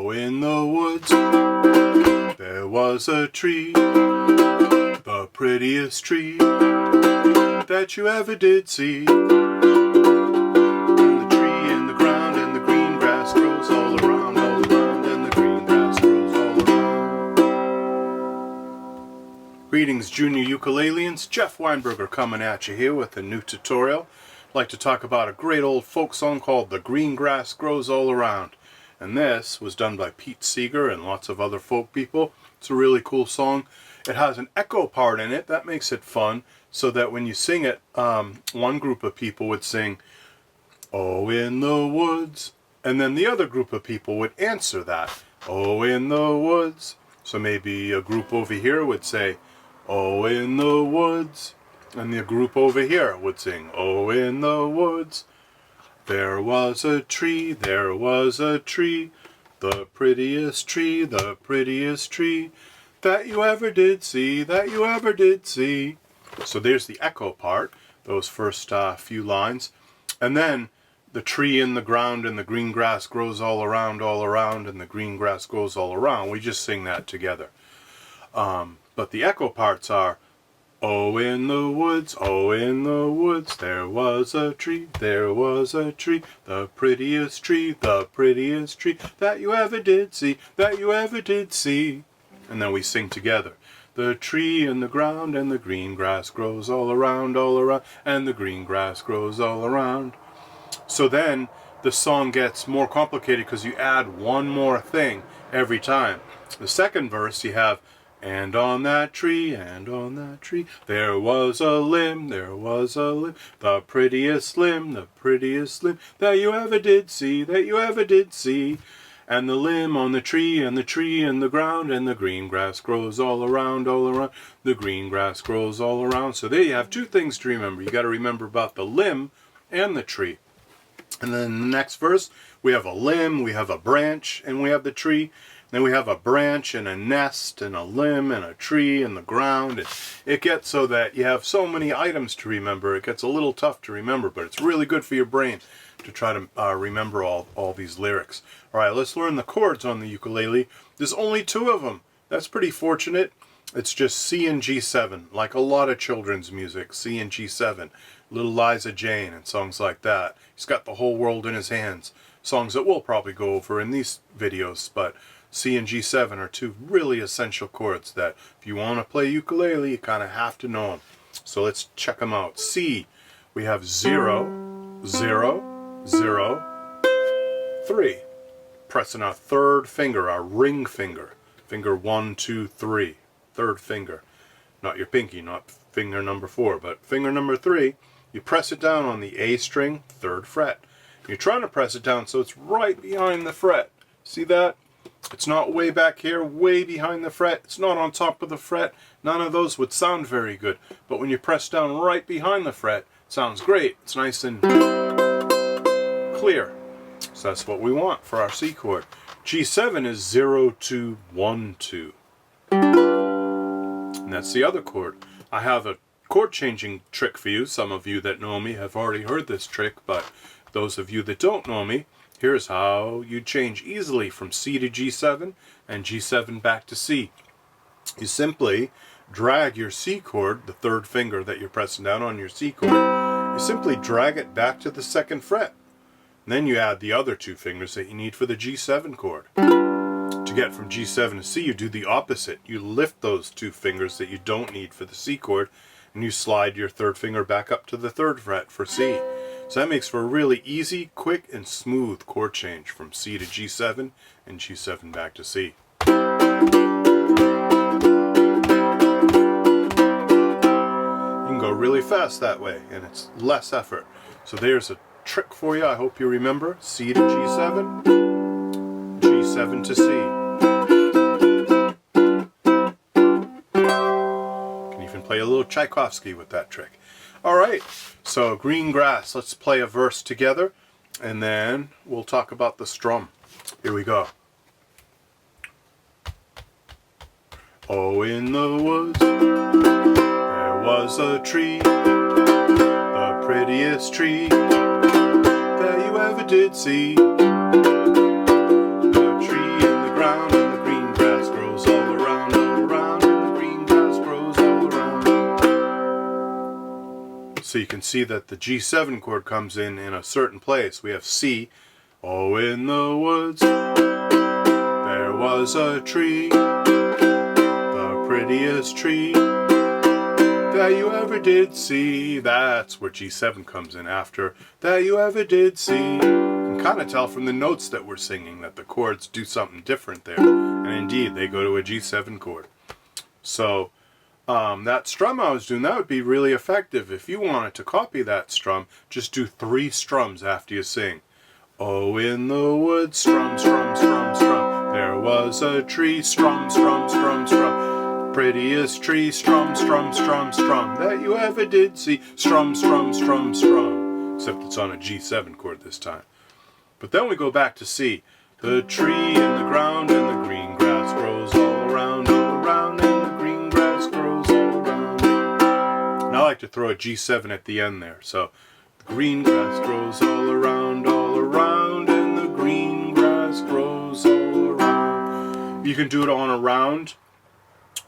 Oh, in the woods there was a tree, the prettiest tree that you ever did see. And the tree in the ground and the green grass grows all around, and the green grass grows all around. Greetings, junior ukuleleans. Jeff Weinberger coming at you here with a new tutorial. I'd like to talk about a great old folk song called The Green Grass Grows All Around. And this was done by Pete Seeger and lots of other folk people. It's a really cool song. It has an echo part in it. That makes it fun, so that when you sing it, one group of people would sing, "Oh, in the woods," and then the other group of people would answer that, "Oh, in the woods." So maybe a group over here would say, "Oh, in the woods," and the group over here would sing, "Oh, in the woods. There was a tree, there was a tree, the prettiest tree, the prettiest tree, that you ever did see, that you ever did see." So there's the echo part, those first few lines. And then the tree in the ground and the green grass grows all around, and the green grass grows all around. We just sing that together. But the echo parts are, "Oh, in the woods, oh, in the woods, there was a tree, there was a tree, the prettiest tree, that you ever did see, that you ever did see." And then we sing together. "The tree in the ground and the green grass grows all around, and the green grass grows all around." So then the song gets more complicated because you add one more thing every time. The second verse you have, "And on that tree, there was a limb, the prettiest limb, that you ever did see, that you ever did see. And the limb on the tree, and the tree in the ground, and the green grass grows all around, the green grass grows all around." So there you have two things to remember. You got to remember about the limb and the tree. And then in the next verse, we have a limb, we have a branch, and we have the tree. Then we have a branch and a nest and a limb and a tree and the ground. And it gets so that you have so many items to remember. It gets a little tough to remember, but it's really good for your brain to try to remember all these lyrics. All right, let's learn the chords on the ukulele. There's only two of them. That's pretty fortunate. It's just C and G7, like a lot of children's music, C and G7. Little Liza Jane and songs like that. He's got the whole world in his hands. Songs that we'll probably go over in these videos, but C and G7 are two really essential chords that if you want to play ukulele, you kind of have to know them. So let's check them out. C, we have 0, 0, 0, 3. Pressing our third finger, our ring finger. Finger 1, 2, 3. Third finger. Not your pinky, not finger number 4, but finger number 3. You press it down on the A string, 3rd fret. You're trying to press it down so it's right behind the fret. See that? It's not way back here, way behind the fret. It's not on top of the fret. None of those would sound very good. But when you press down right behind the fret, it sounds great. It's nice and clear. So that's what we want for our C chord. G7 is 0, 2, 1, 2. And that's the other chord. I have a chord changing trick for you. Some of you that know me have already heard this trick, but those of you that don't know me, here's how you change easily from C to G7 and G7 back to C. You simply drag your C chord, the third finger that you're pressing down on your C chord, you simply drag it back to the 2nd fret. And then you add the other two fingers that you need for the G7 chord. To get from G7 to C, you do the opposite. You lift those two fingers that you don't need for the C chord, and you slide your third finger back up to the 3rd fret for C. So that makes for a really easy, quick, and smooth chord change from C to G7 and G7 back to C. You can go really fast that way, and it's less effort. So there's a trick for you. I hope you remember. C to G7, G7 to C. You can even play a little Tchaikovsky with that trick. All right, so green grass. Let's play a verse together, and then we'll talk about the strum. Here we go. Oh, in the woods, there was a tree, the prettiest tree that you ever did see. The tree in can see that the G7 chord comes in a certain place. We have C. Oh, in the woods there was a tree, the prettiest tree that you ever did see. That's where G7 comes in after that you ever did see. You can kind of tell from the notes that we're singing that the chords do something different there. And indeed, they go to a G7 chord. So that strum I was doing, that would be really effective. If you wanted to copy that strum, just do 3 strums after you sing. Oh, in the woods, strum, strum, strum, strum. There was a tree, strum, strum, strum, strum. Prettiest tree, strum, strum, strum, strum. That you ever did see, strum, strum, strum, strum. Except it's on a G7 chord this time. But then we go back to C. The tree in the ground and the green grass grows all around, and the green grass grows all around. And I like to throw a G7 at the end there. So the green grass grows all around, and the green grass grows all around. You can do it on a round,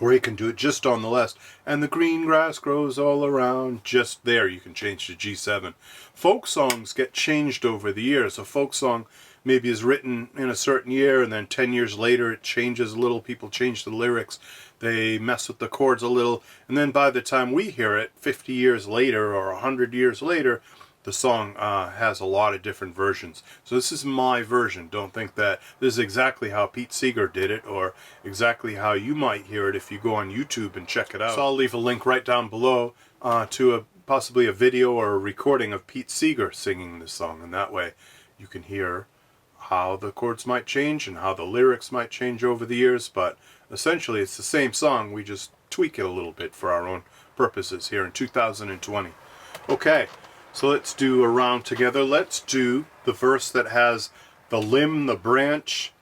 or you can do it just on the left. And the green grass grows all around. Just there you can change to G7. Folk songs get changed over the years. A folk song maybe is written in a certain year, and then 10 years later it changes a little. People change the lyrics. They mess with the chords a little. And then by the time we hear it, 50 years later or 100 years later, the song has a lot of different versions. So this is my version. Don't think that this is exactly how Pete Seeger did it, or exactly how you might hear it if you go on YouTube and check it out. So I'll leave a link right down below to possibly a video or a recording of Pete Seeger singing this song, and that way you can hear how the chords might change and how the lyrics might change over the years. But essentially it's the same song, we just tweak it a little bit for our own purposes here in 2020. Okay. So let's do a round together. Let's do the verse that has the limb, the branch,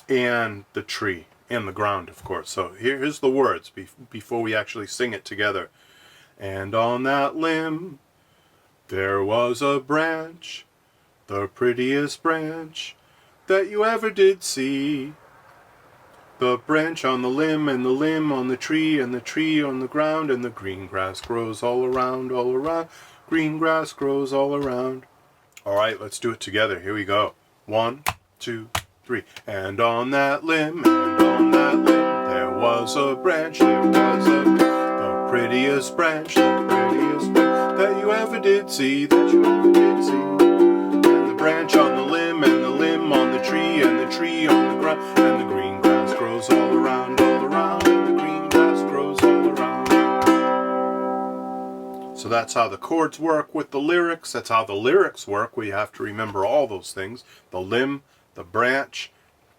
and the tree, and the ground, of course. So here's the words before we actually sing it together. And on that limb there was a branch, the prettiest branch that you ever did see. The branch on the limb, and the limb on the tree, and the tree on the ground, and the green grass grows all around, all around. Green grass grows all around. Alright, let's do it together. Here we go. 1, 2, 3. And on that limb, there was a branch, the prettiest branch, that you ever did see, And the branch on the limb, and the limb on the tree, and the tree on the ground, and the green grass grows all around, and the green grass grows all around. So that's how the chords work with the lyrics. That's how the lyrics work. We have to remember all those things. The limb, the branch,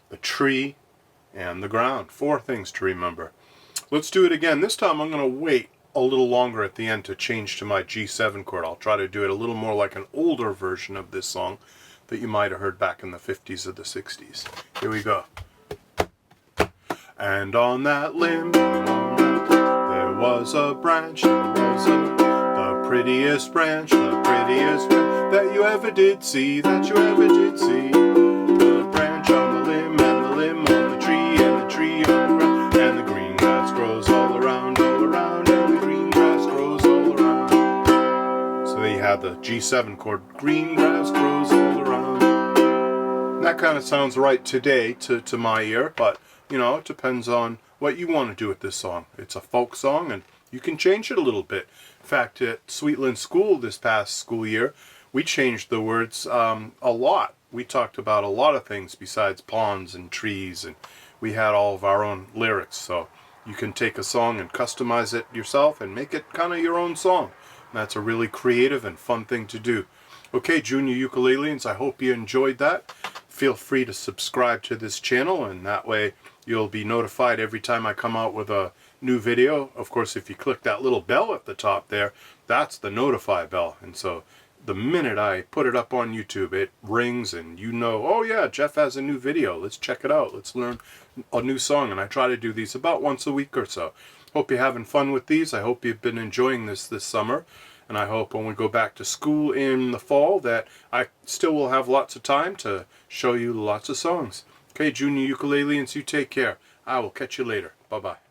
the tree, and the ground. 4 things to remember. Let's do it again. This time I'm going to wait a little longer at the end to change to my G7 chord. I'll try to do it a little more like an older version of this song that you might have heard back in the 50s or the 60s. Here we go. And on that limb, there was a branch, the prettiest branch, that you ever did see, The branch on the limb, and the limb on the tree, and the tree on the ground, and the green grass grows all around, and the green grass grows all around. So there you have the G7 chord, green grass grows all around. And that kind of sounds right today to my ear, but you know, it depends on what you want to do with this song. It's a folk song, and you can change it a little bit. In fact, at Sweetland School this past school year, we changed the words a lot. We talked about a lot of things besides ponds and trees, and we had all of our own lyrics. So you can take a song and customize it yourself and make it kind of your own song. And that's a really creative and fun thing to do. Okay, Junior Ukuleleans, I hope you enjoyed that. Feel free to subscribe to this channel, and that way you'll be notified every time I come out with a new video. Of course, if you click that little bell at the top there, that's the notify bell. And so the minute I put it up on YouTube, it rings and you know, oh yeah, Jeff has a new video. Let's check it out. Let's learn a new song. And I try to do these about once a week or so. Hope you're having fun with these. I hope you've been enjoying this summer. And I hope when we go back to school in the fall that I still will have lots of time to show you lots of songs. Okay, Junior Ukuleleans, you take care. I will catch you later. Bye-bye.